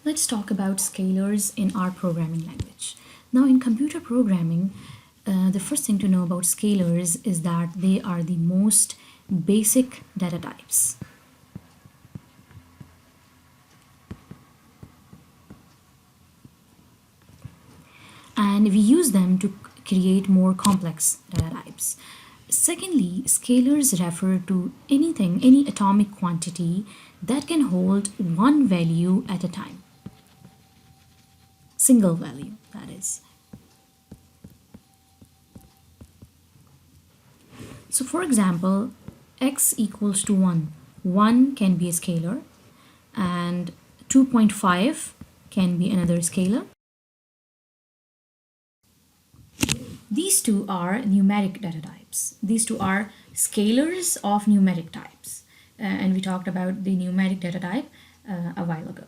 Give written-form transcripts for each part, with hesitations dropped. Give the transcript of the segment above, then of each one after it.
Let's talk about scalars in our programming language. Now, in computer programming, the first thing to know about scalars is that they are the most basic data types. And we use them to create more complex data types. Secondly, scalars refer to anything, any atomic quantity that can hold one value at a time. Single value, that is. So for example, x equals to 1. 1 can be a scalar and 2.5 can be another scalar. These two are numeric data types. These two are scalars of numeric types. And we talked about the numeric data type a while ago.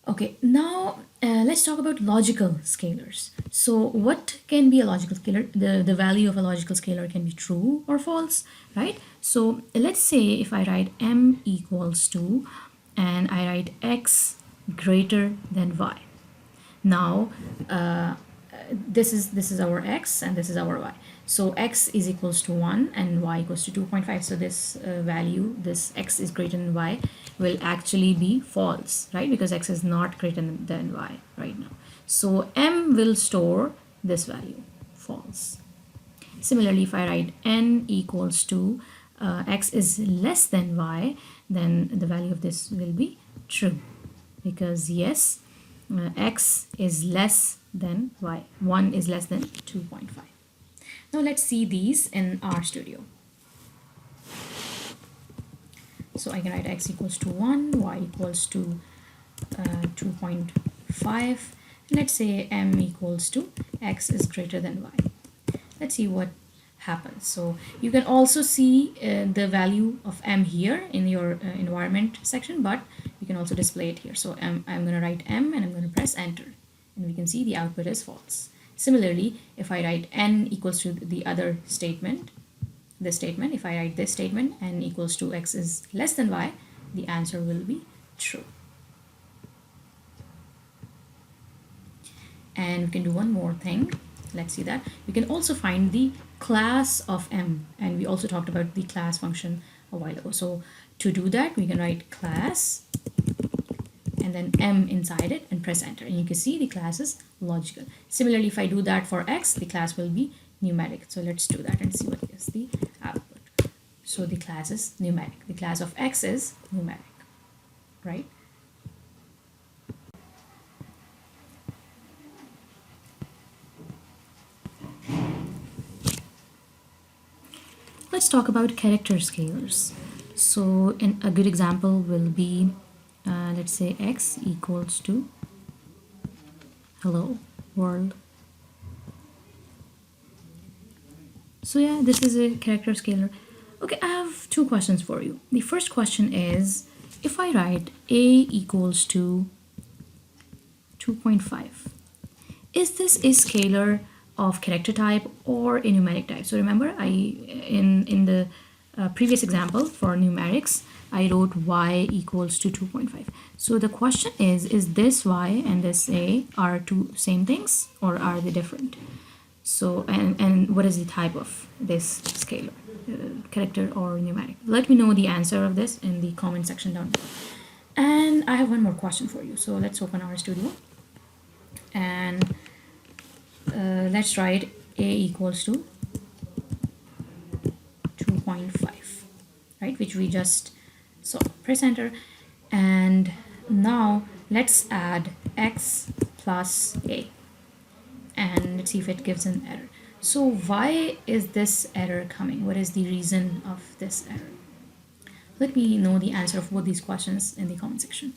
Okay, now let's talk about logical scalars. So what can be a logical scalar? The value of a logical scalar can be true or false, right? So let's say if I write m equals 2 and I write x greater than y. Now, this is our x and this is our y. So x is equals to 1 and y equals to 2.5. So this value, this x is greater than y, will actually be false, right? Because x is not greater than y right now. So m will store this value, false. Similarly, if I write n equals to x is less than y, then the value of this will be true. Because yes, x is less than y. 1 is less than 2.5. Now let's see these in RStudio. So I can write x equals to 1, y equals to 2.5. Let's say m equals to x is greater than y. Let's see what happens. So you can also see the value of m here in your environment section, but you can also display it here. So I'm going to write m and I'm going to press enter, and we can see the output is false. Similarly, if I write n equals to the other statement, this statement, if I write this statement, n equals to x is less than y, the answer will be true. And we can do one more thing. Let's see that. We can also find the class of m, and we also talked about the class function a while ago. So to do that, we can write class and then m inside it and press enter, and you can see the class is logical. Similarly, if I do that for x, the class will be numeric. So let's do that and see what is the output. So the class is numeric. The class of x is numeric, right? Let's talk about character scalars. So a good example will be, let's say x equals to hello world. So yeah, this is a character scalar. Okay, I have two questions for you. The first question is, if I write a equals to 2.5, is this a scalar of character type or a numeric type? So remember, in the previous example for numerics, I wrote y equals to 2.5. So the question is this y and this a are two same things, or are they different? So and what is the type of this scalar, character or numeric? Let me know the answer of this in the comment section down below. And I have one more question for you. So let's open RStudio and let's write a equals to 2.5, right, which we just saw. Press enter, and now let's add x plus a, and let's see if it gives an error. So why is this error coming? What is the reason of this error? Let me know the answer of both these questions in the comment section.